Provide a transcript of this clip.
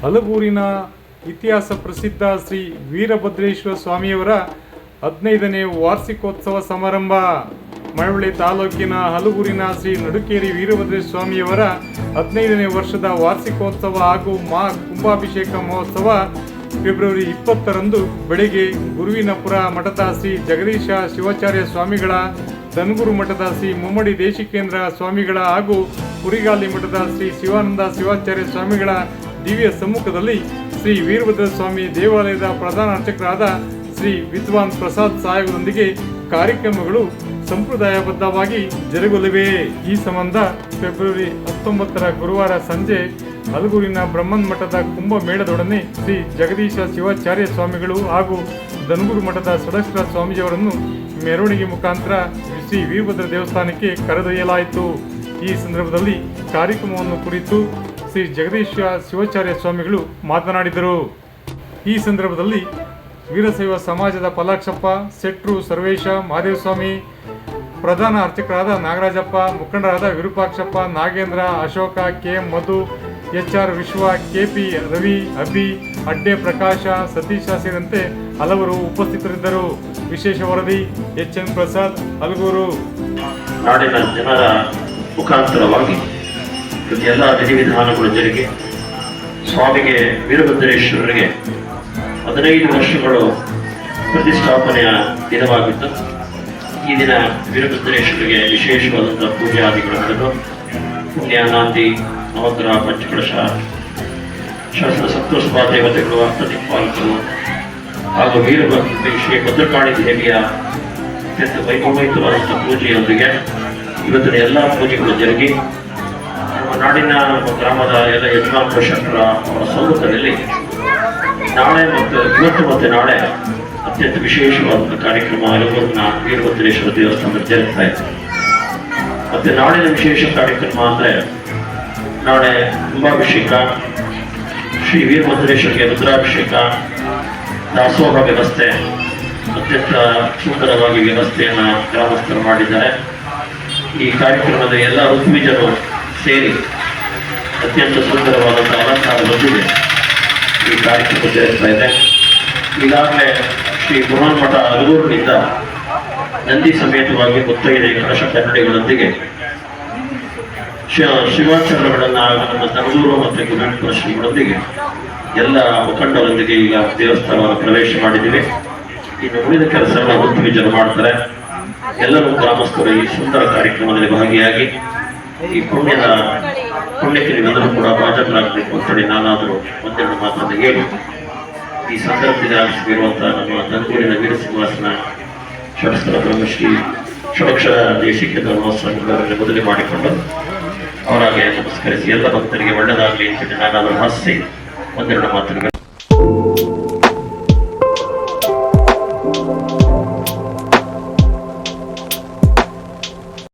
ಹಲಗೂರಿನ ಇತಿಹಾಸ ಪ್ರಸಿದ್ಧ ಶ್ರೀ ವೀರಭದ್ರೇಶ್ವರ ಸ್ವಾಮಿಯವರ 15ನೇ ವಾರ್ಷಿಕೋತ್ಸವ ಸಮಾರಂಭ. ಮಳವಳ್ಳಿ ತಾಲೂಕಿನ ಹಲಗೂರಿನ ಶ್ರೀ ನಡುಕೇರಿ ವೀರಭದ್ರೇಶ್ವರ ಸ್ವಾಮಿಯವರ 15ನೇ ವರ್ಷದ ವಾರ್ಷಿಕೋತ್ಸವ ಹಾಗೂ ಕುಂಭಾಭಿಷೇಕ ಮಹೋತ್ಸವ ಫೆಬ್ರವರಿ 20ರಂದು ಬೆಳಗ್ಗೆ ಗುರುವಿನಪುರ ಮಠದ ಶ್ರೀ ಜಗದೀಶ ಶಿವಾಚಾರ್ಯ ಸ್ವಾಮಿಗಳ, ದನಗೂರು ಮಠದ ಶ್ರೀ ಮುಮ್ಮಡಿ ದೇಶಿಕೇಂದ್ರ ಸ್ವಾಮಿಗಳ ಹಾಗೂ ಕುರಿಗಾಲಿ ಮಠದ ಶ್ರೀ ಶಿವಾನಂದ ಶಿವಾಚಾರ್ಯ ಸ್ವಾಮಿಗಳ ದಿವ್ಯ ಸಮ್ಮುಖದಲ್ಲಿ ಶ್ರೀ ವೀರಭದ್ರ ಸ್ವಾಮಿ ದೇವಾಲಯದ ಪ್ರಧಾನ ಅರ್ಚಕರಾದ ಶ್ರೀ ವಿದ್ವಾನ್ ಪ್ರಸಾದ್ ಸಾಹೇಬರೊಂದಿಗೆ ಕಾರ್ಯಕ್ರಮಗಳು ಸಂಪ್ರದಾಯಬದ್ಧವಾಗಿ ಜರುಗಲಿವೆ. ಈ ಸಂಬಂಧ ಫೆಬ್ರವರಿ 19ರ ಗುರುವಾರ ಸಂಜೆ ಹಲಗೂರಿನ ಬ್ರಹ್ಮನ್ ಮಠದ ಕುಂಭಮೇಳದೊಡನೆ ಶ್ರೀ ಜಗದೀಶ ಶಿವಾಚಾರ್ಯ ಸ್ವಾಮಿಗಳು ಹಾಗೂ ದನಗೂರು ಮಠದ ಷಡಕ್ಷರ ಸ್ವಾಮೀಜಿಯವರನ್ನು ಮೆರವಣಿಗೆ ಮುಖಾಂತರ ಶ್ರೀ ವೀರಭದ್ರ ದೇವಸ್ಥಾನಕ್ಕೆ ಕರೆದೊಯ್ಯಲಾಯಿತು. ಈ ಸಂದರ್ಭದಲ್ಲಿ ಕಾರ್ಯಕ್ರಮವನ್ನು ಕುರಿತು ಶ್ರೀ ಜಗದೀಶ ಶಿವಾಚಾರ್ಯ ಸ್ವಾಮಿಗಳು ಮಾತನಾಡಿದರು. ಈ ಸಂದರ್ಭದಲ್ಲಿ ವೀರಶೈವ ಸಮಾಜದ ಪಲಾಕ್ಷಪ್ಪ, ಸೆಟ್ರು ಸರ್ವೇಶ, ಮಹಾದೇವಸ್ವಾಮಿ, ಪ್ರಧಾನ ಅರ್ಚಕರಾದ ನಾಗರಾಜಪ್ಪ, ಮುಖಂಡರಾದ ವಿರೂಪಾಕ್ಷಪ್ಪ, ನಾಗೇಂದ್ರ, ಅಶೋಕ, ಕೆ.ಎಂ. ಮಧು, ಎಚ್.ಆರ್. ವಿಶ್ವ, ಕೆ.ಪಿ. ರವಿ, ಅಭಿ, ಅಡ್ಡೆ ಪ್ರಕಾಶ, ಸತೀಶ ಸೇರಿದಂತೆ ಹಲವರು ಉಪಸ್ಥಿತರಿದ್ದರು. ವಿಶೇಷ ವರದಿ ಎಚ್.ಎನ್. ಪ್ರಸಾದ್, ಹಲಗೂರು. ನಾಡಿನ ಜನರ ಮುಖಾಂತರವಾಗಿ ಎಲ್ಲ ವಿಧಿವಿಧಾನಗಳು ಜರುಗಿ ಸ್ವಾಮಿಗೆ ವೀರಭದ್ರೇಶ್ವರರಿಗೆ 15 ವರ್ಷಗಳು ಪ್ರತಿಷ್ಠಾಪನೆಯ ದಿನವಾಗಿತ್ತು. ಈ ದಿನ ವೀರಭದ್ರೇಶ್ವರಿಗೆ ವಿಶೇಷವಾದಂತಹ ಪೂಜಾದಿಗಳು ನಡೆದು ಪುಣ್ಯ, ನಾಂದಿ, ನವಗ್ರಹ, ಪಂಚಕಳಶ, ಶಾಸ್ತ್ರ ಸಪ್ತಸ್ವ ದೇವತೆಗಳು, ಅರ್ಥದಿಕ್ಪಾಲಕರು ಹಾಗೂ ಶ್ರೀ ಭದ್ರಕಾಳಿ ದೇವಿಯ ಅತ್ಯಂತ ವೈಭವಯುತವಾದಂತಹ ಪೂಜೆಯೊಂದಿಗೆ ಇವತ್ತಿನ ಎಲ್ಲ ಪೂಜೆಗಳು ಜರುಗಿ ನಮ್ಮ ನಾಡಿನ ಗ್ರಾಮದ ಎಲ್ಲ ಯಜಮಾನ ಪೋಷಕರ ಅವರ ಸಮ್ಮುಖದಲ್ಲಿ ನಾಳೆ ಮತ್ತು ಇವತ್ತು ಮತ್ತು ನಾಳೆ ಅತ್ಯಂತ ವಿಶೇಷವಾದಂಥ ಕಾರ್ಯಕ್ರಮ ಹಲಗೂರಿನ ವೀರಭದ್ರೇಶ್ವರ ದೇವಸ್ಥಾನದಲ್ಲಿ ಜರುಗ್ತಾ ಇದೆ. ಮತ್ತೆ ನಾಳಿನ ವಿಶೇಷ ಕಾರ್ಯಕ್ರಮ ಅಂದರೆ ನಾಳೆ ಕುಂಭಾಭಿಷೇಕ, ಶ್ರೀ ವೀರಭದ್ರೇಶ್ವರಿಗೆ ರುದ್ರಾಭಿಷೇಕ, ದಾಸೋಹ ವ್ಯವಸ್ಥೆ, ಅತ್ಯಂತ ಸುಂದರವಾಗಿ ವ್ಯವಸ್ಥೆಯನ್ನು ಗ್ರಾಮಸ್ಥರು ಮಾಡಿದ್ದಾರೆ. ಈ ಕಾರ್ಯಕ್ರಮದ ಎಲ್ಲ ಋತ್ವಿಜರು ಸೇರಿ ಅತ್ಯಂತ ಸುಂದರವಾದಂಥ ಅಲಂಕಾರದೊಂದಿಗೆ ಈ ಕಾರ್ಯಕ್ರಮ ಜರುಗ್ತಾ ಇದೆ. ಈಗಾಗಲೇ ಶ್ರೀ ಬೃಹನ್ ಮಠ ಹಲಗೂರಿನಿಂದ ನಂದಿ ಸಮೇತವಾಗಿ ಮುತ್ತೈದೆ ಕಳಶ ಕನ್ನಡಿಗಳೊಂದಿಗೆ ಶಿವಾಚಾರ್ಯಗಳನ್ನು ನಮ್ಮ ದನಗೂರು ಮತ್ತು ಗುರುವಿನಪುರ ಶ್ರೀಗಳೊಂದಿಗೆ ಎಲ್ಲ ಮುಖಂಡರೊಂದಿಗೆ ಈಗ ದೇವಸ್ಥಾನವನ್ನು ಪ್ರವೇಶ ಮಾಡಿದ್ದೀವಿ. ಇನ್ನು ಉಳಿದ ಕೆಲಸವನ್ನು ಋತ್ವಿಜರು ಮಾಡ್ತಾರೆ. ಎಲ್ಲರೂ ಗ್ರಾಮಸ್ಥರು ಈ ಸುಂದರ ಕಾರ್ಯಕ್ರಮದಲ್ಲಿ ಭಾಗಿಯಾಗಿ ಈ ಪುಣ್ಯಕ್ಕೆ ನೀವೆಲ್ಲರೂ ಕೂಡ ಭಾಜನರಾಗಬೇಕು ಅಂತೇಳಿ ನಾನಾದರೂ ಒಂದೆರಡು ಮಾತನ್ನು ಹೇಳಿ ಈ ಸಂದರ್ಭದಲ್ಲಿ ಆಲಿಸಿರುವಂತಹ ನಮ್ಮ ದನಗೂರಿನ ವೀರಸಿಂಹಾಸನ ಷಡಕ್ಷರ ಬ್ರಹ್ಮಶ್ರೀ ಷಡಕ್ಷರ ದೇಶಿಕೇಂದ್ರ ಮಹೋತ್ಸವಗಳಲ್ಲಿ ಮೊದಲೇ ಮಾಡಿಕೊಂಡು ಅವರಾಗೆ ನಮಸ್ಕರಿಸಿ ಎಲ್ಲ ಭಕ್ತರಿಗೆ ಒಳ್ಳೆಯದಾಗಲಿ ಅಂತೇಳಿ ನಾನಾದರೂ ಹಾಸ್ಯ ಒಂದೆರಡು ಮಾತುಗಳು